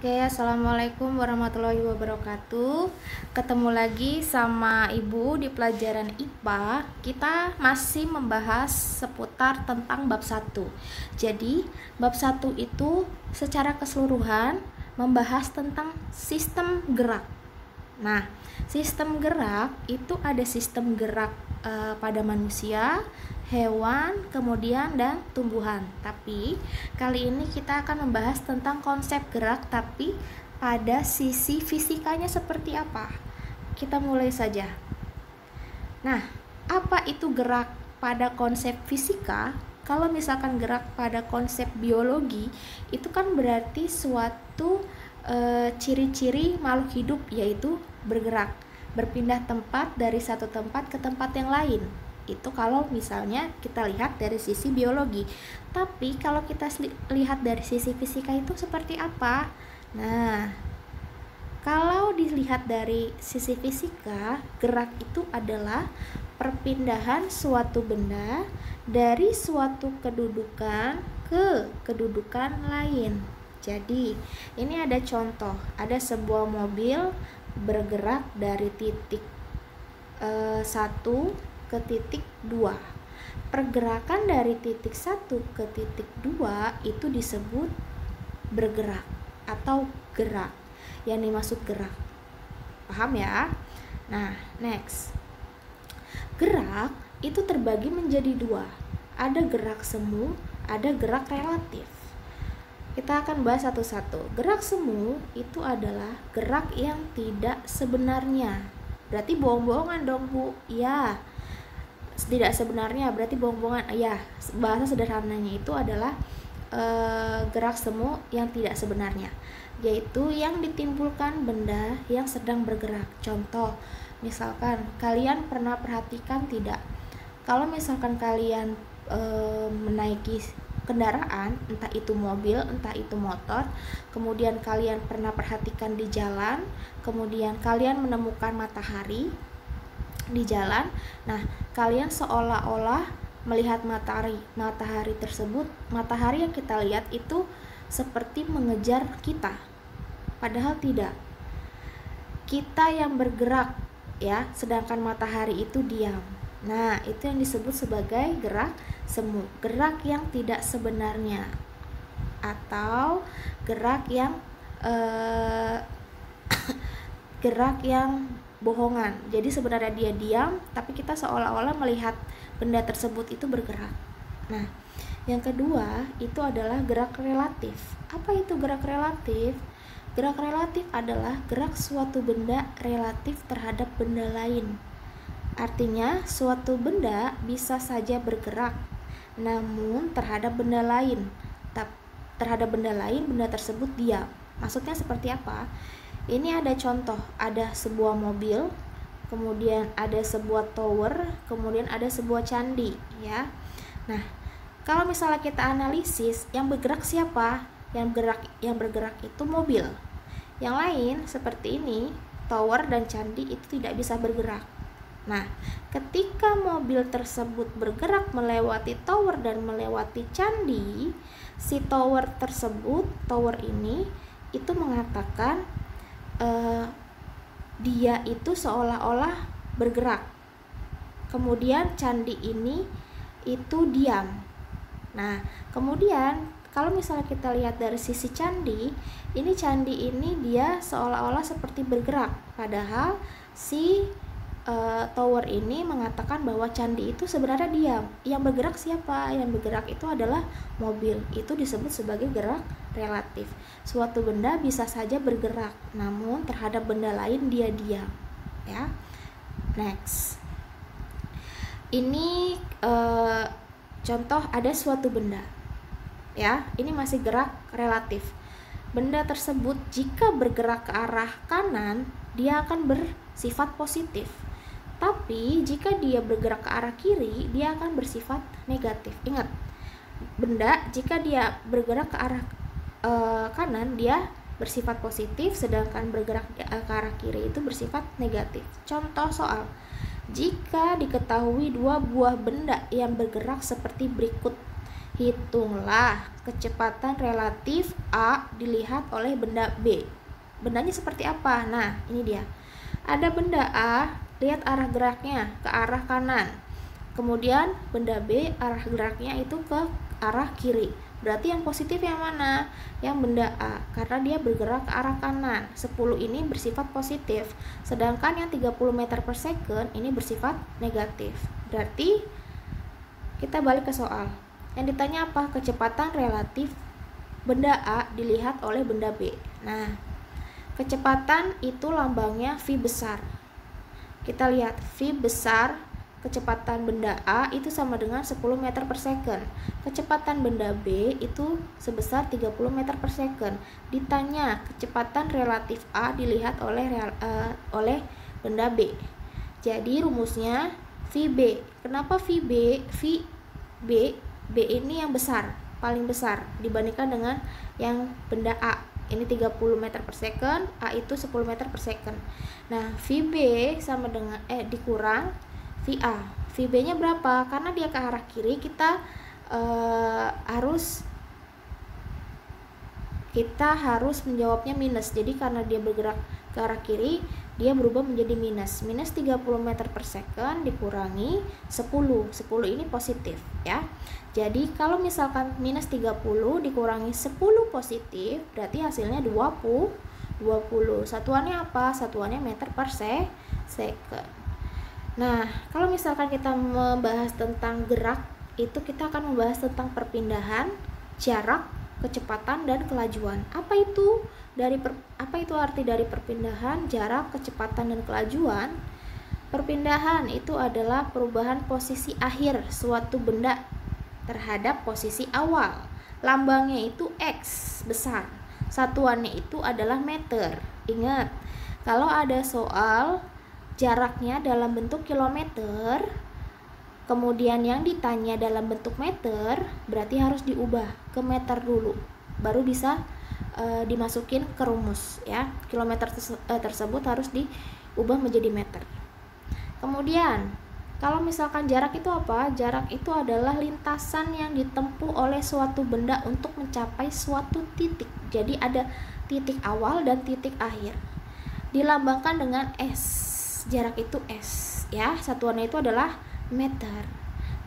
Oke, assalamualaikum warahmatullahi wabarakatuh. Ketemu lagi sama Ibu di pelajaran IPA. Kita masih membahas seputar tentang bab 1. Jadi, bab 1 itu secara keseluruhan membahas tentang sistem gerak. Nah, sistem gerak itu ada sistem gerak pada manusia, hewan, kemudian dan tumbuhan. Tapi kali ini kita akan membahas tentang konsep gerak tapi pada sisi fisikanya seperti apa. Kita mulai saja. Nah, apa itu gerak pada konsep fisika? Kalau misalkan gerak pada konsep biologi, itu kan berarti suatu ciri-ciri makhluk hidup, yaitu bergerak, berpindah tempat dari satu tempat ke tempat yang lain. Itu kalau misalnya kita lihat dari sisi biologi. Tapi kalau kita lihat dari sisi fisika itu seperti apa? Nah, kalau dilihat dari sisi fisika, gerak itu adalah perpindahan suatu benda dari suatu kedudukan ke kedudukan lain. Jadi, ini ada contoh, ada sebuah mobil bergerak dari titik 1 ke titik 2. Pergerakan dari titik 1 ke titik 2 itu disebut bergerak atau gerak. Yang dimaksud gerak. Paham ya? Nah, next. Gerak itu terbagi menjadi 2. Ada gerak semu, ada gerak relatif. Kita akan bahas satu-satu. Gerak semu itu adalah gerak yang tidak sebenarnya. Berarti bohong-bohongan dong, Bu. Ya. Tidak sebenarnya berarti bohong-bohongan. Ya, bahasa sederhananya itu adalah gerak semu yang tidak sebenarnya, yaitu yang ditimbulkan benda yang sedang bergerak. Contoh, misalkan kalian pernah perhatikan tidak? Kalau misalkan kalian menaiki kendaraan, entah itu mobil, entah itu motor, kemudian kalian pernah perhatikan di jalan, kemudian kalian menemukan matahari di jalan. Nah, kalian seolah-olah melihat matahari tersebut. Matahari yang kita lihat itu seperti mengejar kita, padahal tidak. Kita yang bergerak ya, sedangkan matahari itu diam. Nah, itu yang disebut sebagai gerak semu, gerak yang tidak sebenarnya, atau gerak yang gerak yang bohongan. Jadi sebenarnya dia diam, tapi kita seolah-olah melihat benda tersebut itu bergerak. Nah, yang kedua itu adalah gerak relatif. Apa itu gerak relatif? Gerak relatif adalah gerak suatu benda relatif terhadap benda lain. Artinya, suatu benda bisa saja bergerak, namun terhadap benda lain, benda tersebut diam. Maksudnya seperti apa? Ini ada contoh, ada sebuah mobil, kemudian ada sebuah tower, kemudian ada sebuah candi, ya. Nah, kalau misalnya kita analisis, yang bergerak siapa? Yang bergerak itu mobil. Yang lain seperti ini, tower dan candi itu tidak bisa bergerak. Nah, ketika mobil tersebut bergerak melewati tower dan melewati candi, si tower ini itu mengatakan dia itu seolah-olah bergerak. Kemudian candi ini itu diam. Nah, kemudian kalau misalnya kita lihat dari sisi candi ini dia seolah-olah seperti bergerak, padahal si tower ini mengatakan bahwa candi itu sebenarnya diam. Yang bergerak siapa? Yang bergerak itu adalah mobil. Itu disebut sebagai gerak relatif. Suatu benda bisa saja bergerak, namun terhadap benda lain dia diam. Ya. Next. Ini contoh ada suatu benda. Ya, ini masih gerak relatif. Benda tersebut jika bergerak ke arah kanan, dia akan bersifat positif. Tapi jika dia bergerak ke arah kiri, dia akan bersifat negatif. Ingat, benda jika dia bergerak ke arah kanan, dia bersifat positif, sedangkan bergerak ke arah kiri itu bersifat negatif. Contoh soal, jika diketahui dua buah benda yang bergerak seperti berikut, Hitunglah kecepatan relatif A dilihat oleh benda B. Bendanya seperti apa? Nah, ini dia. Ada benda A, lihat arah geraknya ke arah kanan. Kemudian benda B arah geraknya itu ke arah kiri. Berarti yang positif yang mana? Yang benda A, karena dia bergerak ke arah kanan. 10 ini bersifat positif, sedangkan yang 30 meter per second ini bersifat negatif. Berarti kita balik ke soal. Yang ditanya apa? Kecepatan relatif benda A dilihat oleh benda B. Nah, kecepatan itu lambangnya V besar. Kita lihat V besar, kecepatan benda A itu sama dengan 10 meter per second. Kecepatan benda B itu sebesar 30 meter per second. Ditanya kecepatan relatif A dilihat oleh benda B. Jadi rumusnya VB. Kenapa VB? B ini yang besar, paling besar dibandingkan dengan yang benda A. Ini 30 meter per second, A itu 10 meter per second. Nah, VB sama dengan dikurang VA. VB-nya berapa? Karena dia ke arah kiri, kita harus menjawabnya minus. Jadi karena dia bergerak ke arah kiri, dia berubah menjadi minus 30 meter per second dikurangi 10 ini positif ya. Jadi kalau misalkan minus 30 dikurangi 10 positif, berarti hasilnya 20. Satuannya apa? Satuannya meter per second. Nah, kalau misalkan kita membahas tentang gerak, itu kita akan membahas tentang perpindahan, jarak, kecepatan, dan kelajuan. Apa itu arti dari perpindahan, jarak, kecepatan, dan kelajuan? Perpindahan itu adalah perubahan posisi akhir suatu benda terhadap posisi awal. Lambangnya itu X besar. Satuannya itu adalah meter. Ingat, kalau ada soal jaraknya dalam bentuk kilometer, kemudian yang ditanya dalam bentuk meter, berarti harus diubah ke meter dulu, baru bisa dimasukin ke rumus ya. Kilometer tersebut harus diubah menjadi meter. Kemudian kalau misalkan jarak itu apa? Jarak itu adalah lintasan yang ditempuh oleh suatu benda untuk mencapai suatu titik. Jadi ada titik awal dan titik akhir. Dilambangkan dengan S. Jarak itu S ya. Satuannya itu adalah meter.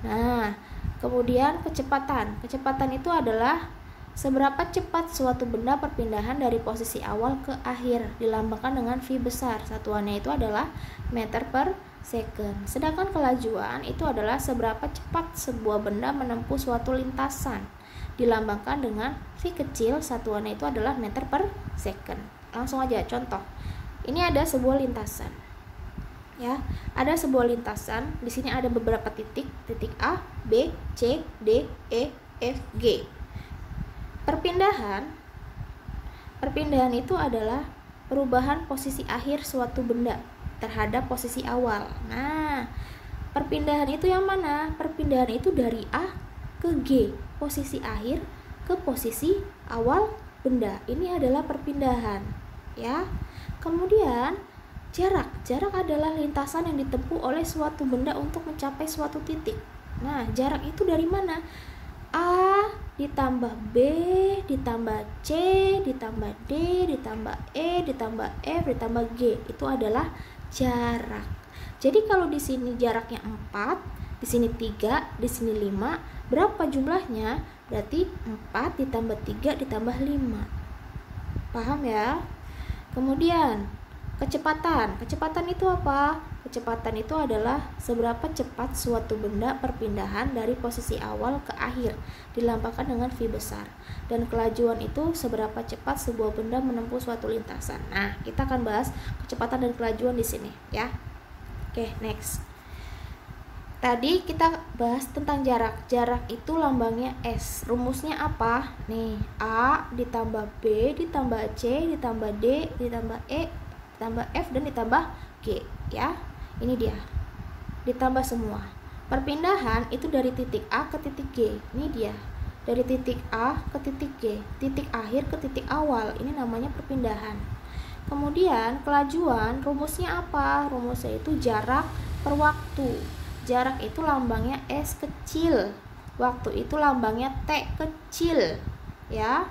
Nah, kemudian kecepatan. Kecepatan itu adalah seberapa cepat suatu benda perpindahan dari posisi awal ke akhir, dilambangkan dengan V besar. Satuannya itu adalah meter per second. Sedangkan kelajuan itu adalah seberapa cepat sebuah benda menempuh suatu lintasan, dilambangkan dengan V kecil. Satuannya itu adalah meter per second. Langsung aja contoh. Ini ada sebuah lintasan. Ya, ada sebuah lintasan. Di sini ada beberapa titik A, B, C, D, E, F, G. Perpindahan itu adalah perubahan posisi akhir suatu benda terhadap posisi awal. Nah, perpindahan itu yang mana? Perpindahan itu dari A ke G, posisi akhir ke posisi awal benda. Ini adalah perpindahan, ya. Kemudian jarak adalah lintasan yang ditempuh oleh suatu benda untuk mencapai suatu titik. Nah, jarak itu dari mana? A ditambah B ditambah C ditambah D ditambah E ditambah F ditambah G, itu adalah jarak. Jadi kalau di sini jaraknya 4, di sini 3, di sini 5, berapa jumlahnya? Berarti 4 ditambah 3 ditambah 5. Paham ya? Kemudian kecepatan itu apa? Kecepatan itu adalah seberapa cepat suatu benda perpindahan dari posisi awal ke akhir, dilambangkan dengan V besar. Dan kelajuan itu seberapa cepat sebuah benda menempuh suatu lintasan. Nah, kita akan bahas kecepatan dan kelajuan di sini, ya. Oke, next. Tadi kita bahas tentang jarak. Jarak itu lambangnya S. Rumusnya apa? Nih, A ditambah B ditambah C ditambah D ditambah E ditambah F dan ditambah G, ya. Ini dia, ditambah semua. Perpindahan itu dari titik A ke titik G. Ini dia, dari titik A ke titik G, titik akhir ke titik awal. Ini namanya perpindahan. Kemudian kelajuan, rumusnya apa? Rumusnya itu jarak per waktu. Jarak itu lambangnya S kecil. waktu itu lambangnya T kecil, ya.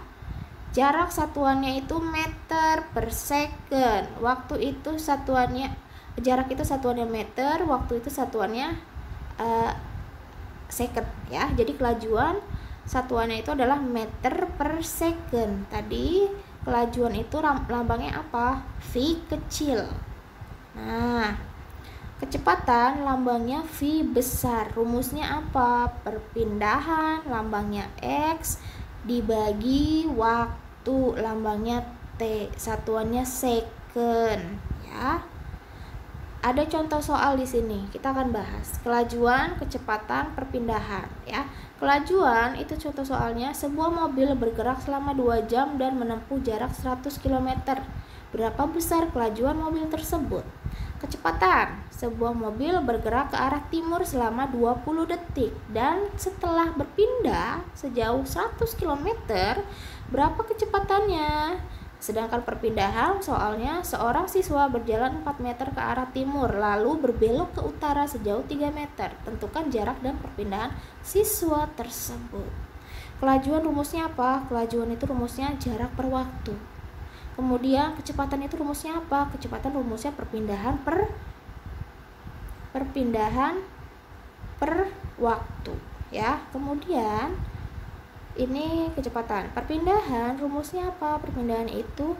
Jarak satuannya itu meter per second. Waktu itu satuannya, jarak itu satuannya meter, waktu itu satuannya second, ya. Jadi kelajuan satuannya itu adalah meter per second. Tadi kelajuan itu lambangnya apa? V kecil. Nah, kecepatan lambangnya V besar. Rumusnya apa? Perpindahan lambangnya X dibagi waktu lambangnya T, satuannya second, ya. Ada contoh soal di sini. Kita akan bahas kelajuan, kecepatan, perpindahan, ya. Kelajuan itu contoh soalnya, sebuah mobil bergerak selama 2 jam dan menempuh jarak 100 km. Berapa besar kelajuan mobil tersebut? Kecepatan, sebuah mobil bergerak ke arah timur selama 20 detik dan setelah berpindah sejauh 100 km, berapa kecepatannya? Sedangkan perpindahan soalnya, seorang siswa berjalan 4 meter ke arah timur lalu berbelok ke utara sejauh 3 meter. Tentukan jarak dan perpindahan siswa tersebut. Kelajuan rumusnya apa? Kelajuan itu rumusnya jarak per waktu. Kemudian kecepatan itu rumusnya apa? Kecepatan rumusnya perpindahan per waktu, ya. Kemudian ini kecepatan. Perpindahan rumusnya apa? Perpindahan itu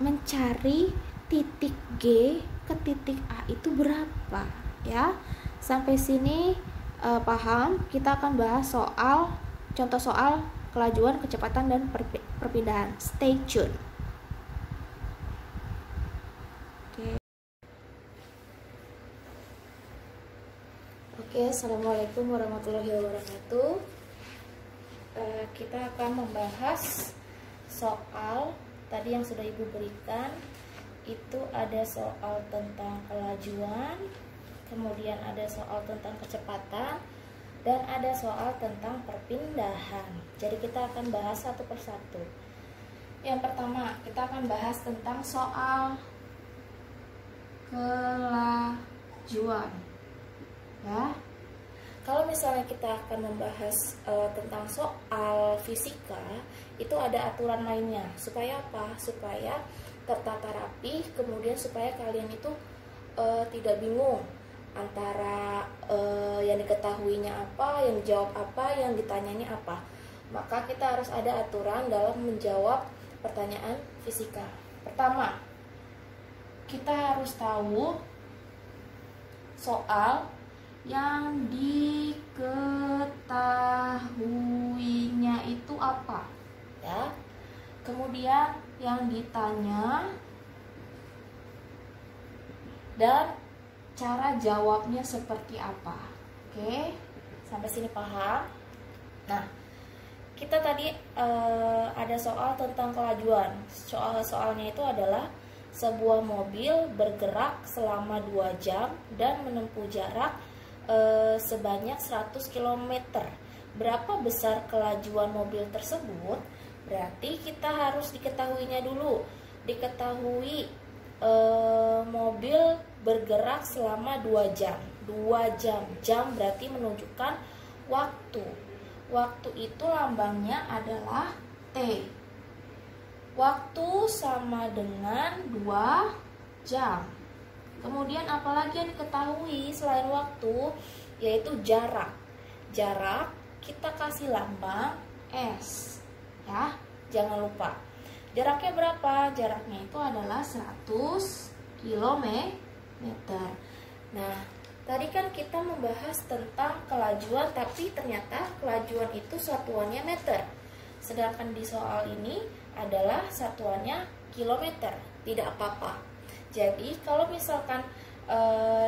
mencari titik G ke titik A itu berapa, ya. Sampai sini paham? Kita akan bahas soal contoh soal kelajuan, kecepatan, dan perpindahan. Stay tune. Oke, assalamualaikum warahmatullahi wabarakatuh. Kita akan membahas soal tadi yang sudah Ibu berikan. Itu ada soal tentang kelajuan, kemudian ada soal tentang kecepatan, dan ada soal tentang perpindahan. Jadi kita akan bahas satu persatu. Yang pertama, kita akan bahas tentang soal kelajuan, ya. Kalau misalnya kita akan membahas tentang soal fisika, itu ada aturan mainnya. Supaya apa? Supaya tertata rapi, kemudian supaya kalian itu tidak bingung antara yang diketahuinya apa, yang dijawab apa, yang ditanyanya apa. Maka kita harus ada aturan dalam menjawab pertanyaan fisika. Pertama, kita harus tahu soal yang diketahuinya itu apa, ya. Kemudian yang ditanya dan cara jawabnya seperti apa. Oke, sampai sini paham? Nah, kita tadi ada soal tentang kelajuan. Soalnya itu adalah sebuah mobil bergerak selama 2 jam dan menempuh jarak sebanyak 100 km. Berapa besar kelajuan mobil tersebut? Berarti kita harus diketahuinya dulu. Diketahui mobil bergerak selama 2 jam. 2 jam. Jam berarti menunjukkan waktu. Waktu itu lambangnya adalah T. Waktu sama dengan 2 jam. Kemudian apalagi yang diketahui selain waktu, yaitu jarak. Jarak kita kasih lambang S, ya. Jangan lupa. Jaraknya berapa? Jaraknya itu adalah 100 km. Nah, tadi kan kita membahas tentang kelajuan, tapi ternyata kelajuan itu satuannya meter. Sedangkan di soal ini adalah satuannya kilometer. Tidak apa-apa. Jadi kalau misalkan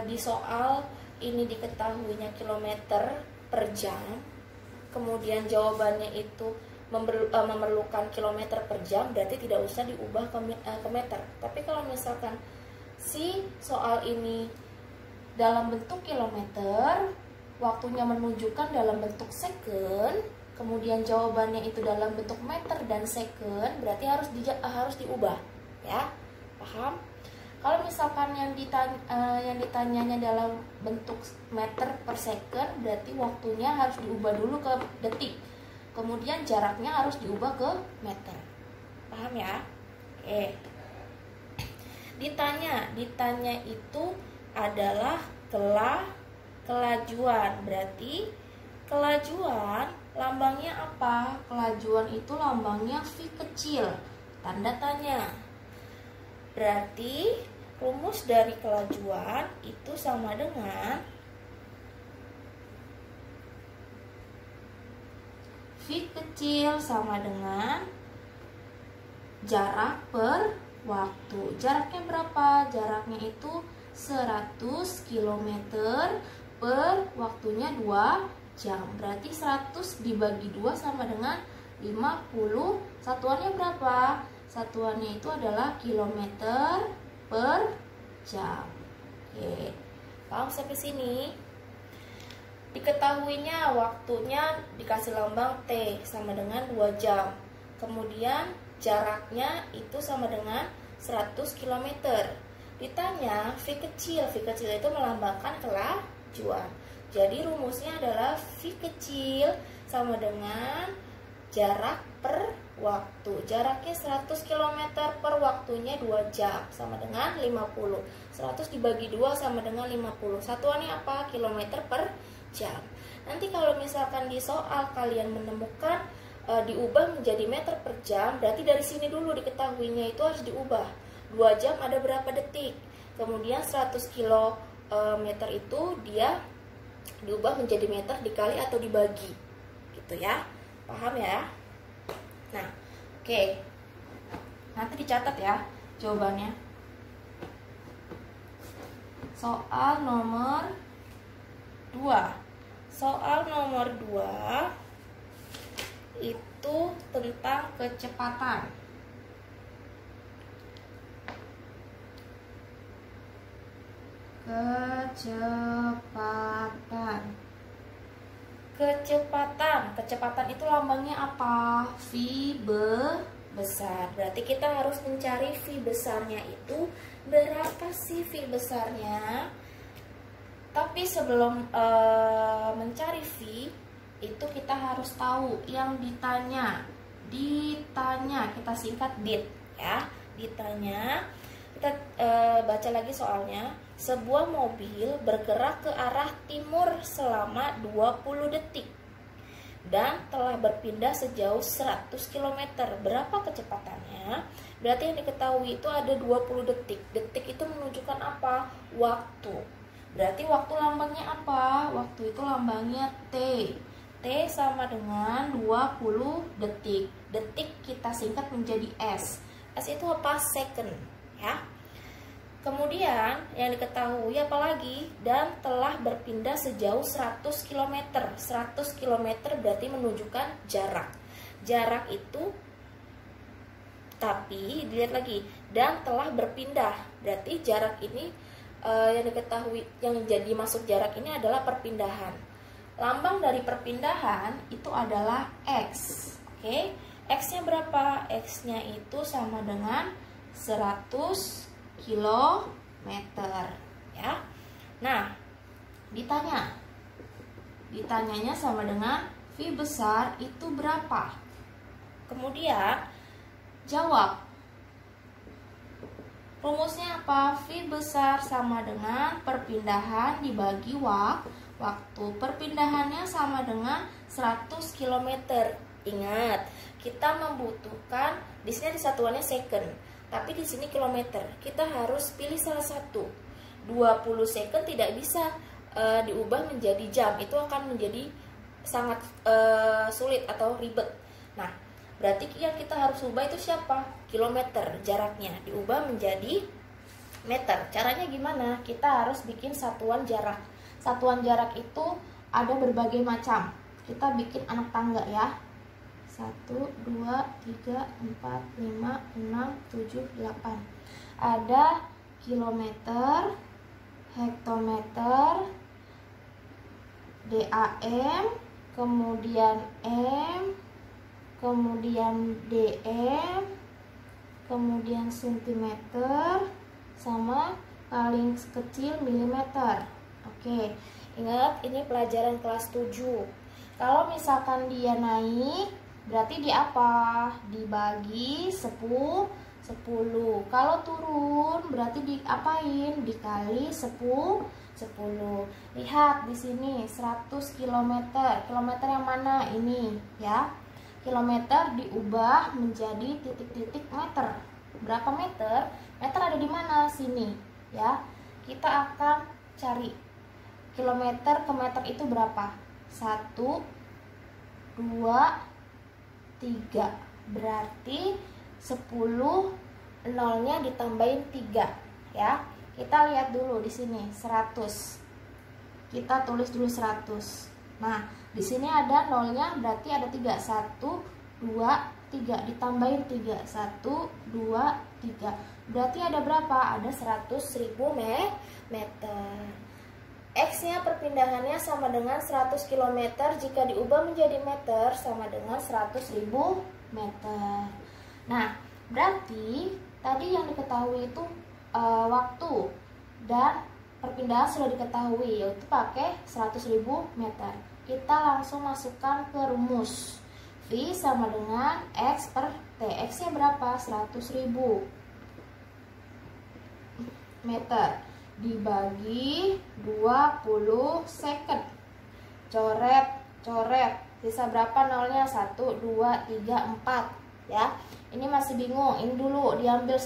di soal ini diketahuinya kilometer per jam, kemudian jawabannya itu memerlukan kilometer per jam, berarti tidak usah diubah ke meter. Tapi kalau misalkan si soal ini dalam bentuk kilometer, waktunya menunjukkan dalam bentuk second, kemudian jawabannya itu dalam bentuk meter dan second, berarti harus diubah, ya. Paham? Kalau misalkan yang ditanyanya dalam bentuk meter per second, berarti waktunya harus diubah dulu ke detik. Kemudian jaraknya harus diubah ke meter. Paham ya? Oke. Ditanya itu adalah kelajuan. Berarti kelajuan lambangnya apa? Kelajuan itu lambangnya V kecil, tanda tanya. Berarti rumus dari kelajuan itu sama dengan V kecil sama dengan jarak per waktu. Jaraknya berapa? Jaraknya itu 100 km per waktunya 2 jam. Berarti 100 dibagi 2 sama dengan 50. Satuannya berapa? Satuannya itu adalah kilometer per jam. Oke. Paham sampai sini? Diketahuinya waktunya dikasih lambang T sama dengan 2 jam. Kemudian jaraknya itu sama dengan 100 km. Ditanya V kecil itu melambangkan kelajuan. Jadi rumusnya adalah V kecil sama dengan jarak per waktu. Jaraknya 100 km per waktunya 2 jam sama dengan 50. 100 dibagi 2 sama dengan 50. Satuannya apa? Kilometer per jam. Nanti kalau misalkan di soal kalian menemukan diubah menjadi meter per jam, berarti dari sini dulu diketahuinya itu harus diubah. 2 jam ada berapa detik? Kemudian 100 km itu dia diubah menjadi meter dikali atau dibagi. Gitu ya. Paham ya? Nah, oke. Nanti dicatat ya jawabannya. Soal nomor 2. Soal nomor 2 itu tentang kecepatan. Kecepatan itu lambangnya apa? V besar. Berarti kita harus mencari V besarnya itu berapa sih V besarnya? Tapi sebelum mencari V itu kita harus tahu yang ditanya kita singkat DIT ya. Ditanya, kita baca lagi soalnya. Sebuah mobil bergerak ke arah timur selama 20 detik dan telah berpindah sejauh 100 km. Berapa kecepatannya? Berarti yang diketahui itu ada 20 detik. Detik itu menunjukkan apa? Waktu. Berarti waktu lambangnya apa? Waktu itu lambangnya T. T sama dengan 20 detik. Detik kita singkat menjadi S. S itu apa? Second ya. Kemudian yang diketahui apalagi? Dan telah berpindah sejauh 100 km. 100 km berarti menunjukkan jarak. Jarak itu, tapi dilihat lagi, dan telah berpindah. Berarti jarak ini yang diketahui, yang jadi masuk jarak ini adalah perpindahan. Lambang dari perpindahan itu adalah X. Oke, X-nya berapa? X-nya itu sama dengan 100 kilometer ya. Nah, ditanyanya sama dengan V besar itu berapa? Kemudian jawab. Rumusnya apa? V besar sama dengan perpindahan dibagi waktu. Perpindahannya sama dengan 100 km. Ingat, kita membutuhkan, di sini satuannya second, tapi di sini kilometer. Kita harus pilih salah satu. 20 second tidak bisa diubah menjadi jam. Itu akan menjadi sangat sulit atau ribet. Nah, berarti yang kita harus ubah itu siapa? Kilometer, jaraknya diubah menjadi meter. Caranya gimana? Kita harus bikin satuan jarak. Satuan jarak itu ada berbagai macam. Kita bikin anak tangga ya. 1, 2, 3, 4, 5, 6, 7, 8. Ada kilometer, hektometer, DAM, kemudian M, kemudian DM, kemudian sentimeter, sama paling kecil milimeter. Oke, ingat ini pelajaran kelas 7. Kalau misalkan dia naik, berarti di apa? Dibagi 10. Kalau turun, berarti diapain? Dikali 10. Lihat di sini 100 km. Kilometer yang mana? Ini ya. Kilometer diubah menjadi titik-titik meter. Berapa meter? Meter ada di mana? Sini ya. Kita akan cari kilometer ke meter itu berapa? 1, 2, 3. Berarti 10 nolnya ditambahin 3 ya. Kita lihat dulu di sini 100. Kita tulis dulu 100. Nah, di sini ada nolnya, berarti ada 3. 1, 2, 3 ditambahin 3. 1, 2, 3. Berarti ada berapa? Ada 100.000 meter. X-nya perpindahannya sama dengan 100 km. Jika diubah menjadi meter sama dengan 100.000 meter. Nah, berarti tadi yang diketahui itu waktu dan perpindahan sudah diketahui, yaitu pakai 100.000 meter. Kita langsung masukkan ke rumus. V sama dengan X per T. X-nya berapa? 100.000 meter dibagi 20 second. Coret. Sisa berapa nolnya? 1, 2, 3, 4 ya. Ini masih bingung. Ini dulu diambil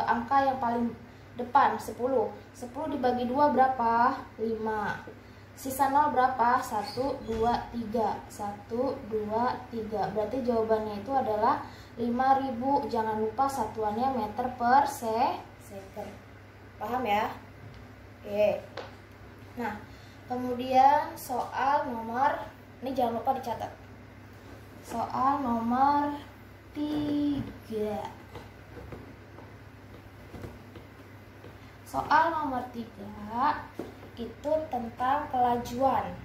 angka yang paling depan 10. 10 dibagi 2 berapa? 5. Sisa 0 berapa? 1, 2, 3. 1, 2, 3. Berarti jawabannya itu adalah 5.000. Jangan lupa satuannya meter per second. Paham ya? Oke. Nah, kemudian soal nomor, ini jangan lupa dicatat. Soal nomor 3. Soal nomor 3 itu tentang kelajuan.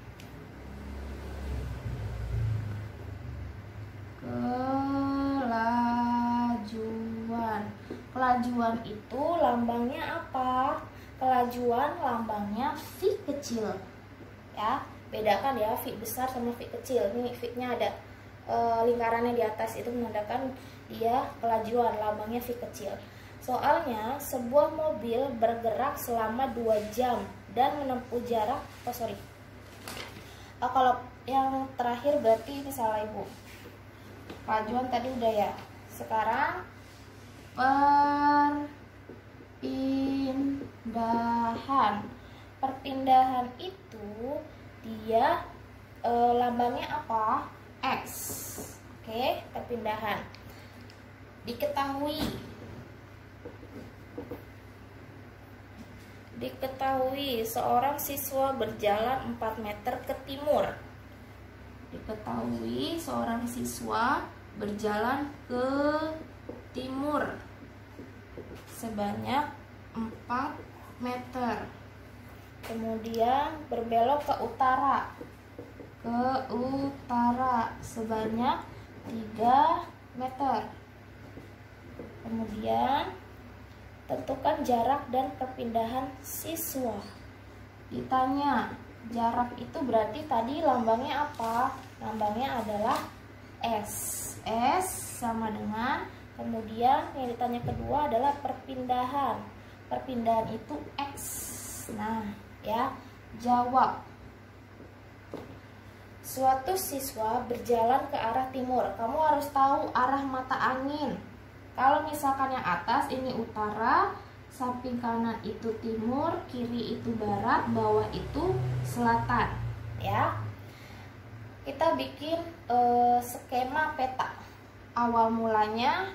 Kelajuan itu lambangnya apa? Kelajuan lambangnya V kecil ya. Bedakan ya V besar sama V kecil. Ini V-nya ada lingkarannya di atas, itu menandakan dia kelajuan, lambangnya V kecil. Soalnya sebuah mobil bergerak selama 2 jam dan menempuh jarak kalau yang terakhir berarti ini salah Ibu. Kelajuan tadi udah ya. Sekarang perpindahan itu dia lambangnya apa? X. Oke, perpindahan. Diketahui seorang siswa berjalan 4 meter ke timur. Diketahui seorang siswa berjalan ke timur sebanyak 4 meter. Kemudian berbelok ke utara sebanyak 3 meter. Kemudian tentukan jarak dan perpindahan siswa. Ditanya jarak itu berarti tadi lambangnya apa? Lambangnya adalah S. S sama dengan, kemudian yang ditanya kedua adalah perpindahan. Perpindahan itu X. Nah, ya, jawab. Suatu siswa berjalan ke arah timur. Kamu harus tahu arah mata angin. Kalau misalkan yang atas ini utara, samping kanan itu timur, kiri itu barat, bawah itu selatan, ya. Kita bikin skema peta. Awal mulanya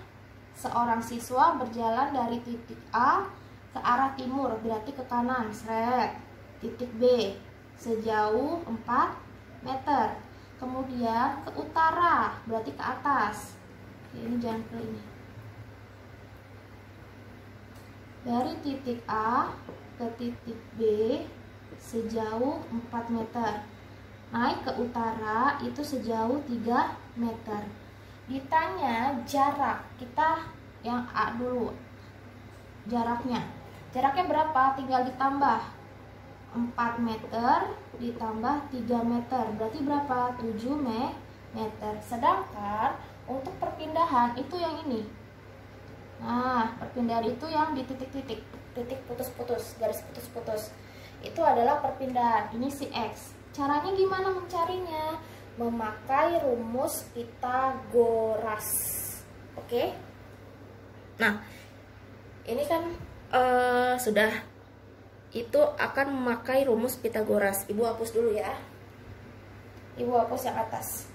seorang siswa berjalan dari titik A ke arah timur, berarti ke kanan, seret. Titik B sejauh 4 meter. Kemudian ke utara, berarti ke atas. Oke, ini jangan ke ini. Dari titik A ke titik B sejauh 4 meter. Naik ke utara itu sejauh 3 meter. Ditanya jarak, kita yang A dulu. Jaraknya Jaraknya berapa? Tinggal ditambah 4 meter ditambah 3 meter. Berarti berapa? 7 meter. Sedangkan untuk perpindahan itu yang ini. Nah, perpindahan itu yang di titik-titik, titik putus-putus, garis putus-putus. Itu adalah perpindahan. Ini si X. Caranya gimana mencarinya? Memakai rumus Pitagoras. Oke? Nah, ini kan sudah, itu akan memakai rumus Pitagoras. Ibu hapus dulu ya. Ibu hapus yang atas.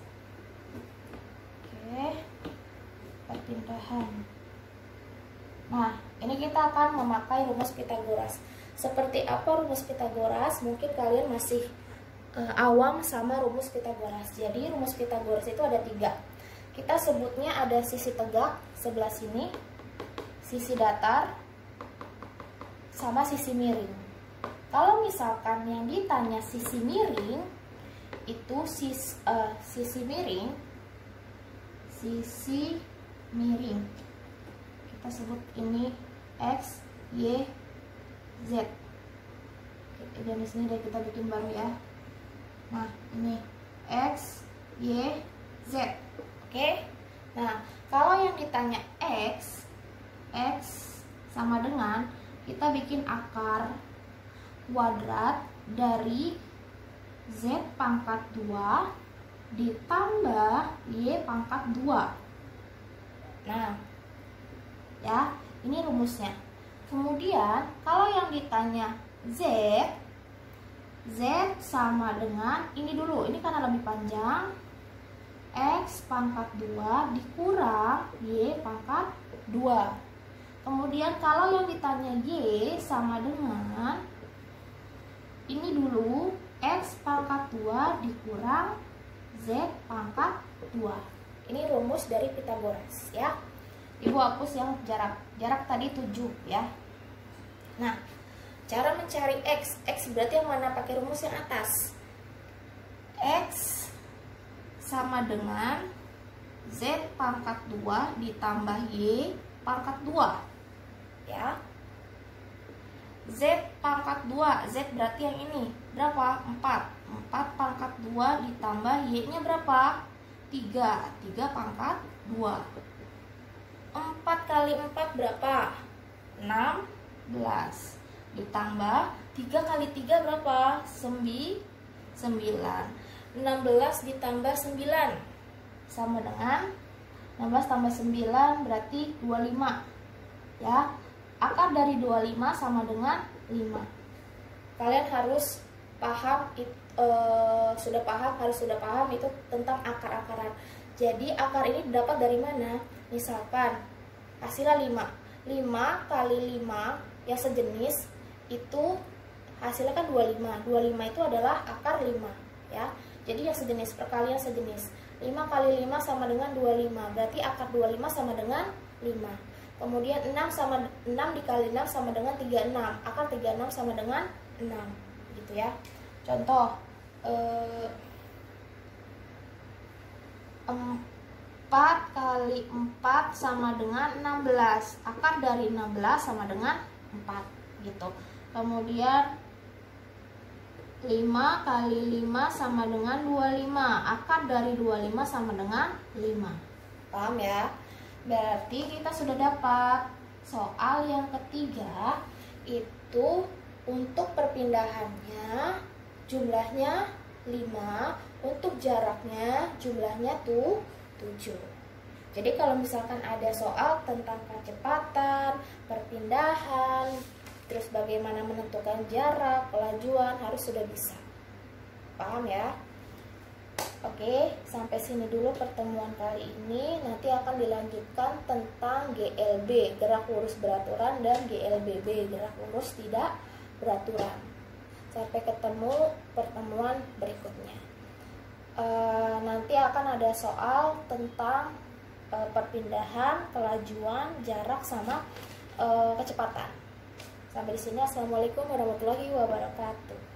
Oke. Perpindahan. Nah, ini kita akan memakai rumus Pitagoras. Seperti apa rumus Pitagoras? Mungkin kalian masih awam sama rumus Pitagoras. Jadi rumus Pitagoras itu ada 3. Kita sebutnya ada sisi tegak sebelah sini, sisi datar, sama sisi miring. Kalau misalkan yang ditanya sisi miring, itu sisi miring, kita sebut ini X, Y, Z. Dan di sini kita bikin baru ya. Nah, ini X, Y, Z. Oke. Nah, kalau yang ditanya X sama dengan, kita bikin akar kuadrat dari Z pangkat 2 ditambah Y pangkat 2. Nah, ya, ini rumusnya. Kemudian, kalau yang ditanya Z sama dengan, ini dulu, ini karena lebih panjang, X pangkat 2 dikurang Y pangkat 2. Kemudian kalau yang ditanya Y sama dengan, ini dulu, X pangkat 2 dikurang Z pangkat 2. Ini rumus dari Pitagoras ya. Ibu hapus yang jarak tadi 7 ya. Nah, cara mencari X berarti yang mana? Pakai rumus yang atas. X sama dengan Z pangkat 2 ditambah Y pangkat 2 ya. Z pangkat 2, Z berarti yang ini berapa? 4 pangkat 2 ditambah Y nya berapa? 3 pangkat 2. 4 kali 4 berapa? 16 ditambah 3 kali 3 berapa? 9. 16 ditambah 9 sama dengan 16 tambah 9 berarti 25 ya. Akar dari 25 sama dengan 5. Kalian harus paham, harus sudah paham itu tentang akar-akaran. Jadi akar ini didapat dari mana? Misalkan hasilnya 5 kali 5 yang sejenis itu hasilnya kan 25. 25 itu adalah akar 5 ya. Jadi yang sejenis, perkalian sejenis. 5 kali 5 sama dengan 25. Berarti akar 25 sama dengan 5. Kemudian 6 dikali 6 sama dengan 36. Akar 36 sama dengan 6 gitu ya. Contoh 4 kali 4 sama dengan 16. Akar dari 16 sama dengan 4 gitu. Kemudian 5 kali 5 sama dengan 25. Akar dari 25 sama dengan 5. Paham ya? Berarti kita sudah dapat soal yang ketiga itu untuk perpindahannya jumlahnya 5, untuk jaraknya jumlahnya tuh 7. Jadi kalau misalkan ada soal tentang kecepatan, perpindahan, terus bagaimana menentukan jarak, kelajuan harus sudah bisa. Paham ya? Oke, sampai sini dulu pertemuan kali ini. Nanti akan dilanjutkan tentang GLB, gerak lurus beraturan, dan GLBB, gerak lurus tidak beraturan. Sampai ketemu pertemuan berikutnya. Nanti akan ada soal tentang perpindahan, kelajuan, jarak, sama kecepatan. Sampai di sini, assalamualaikum warahmatullahi wabarakatuh.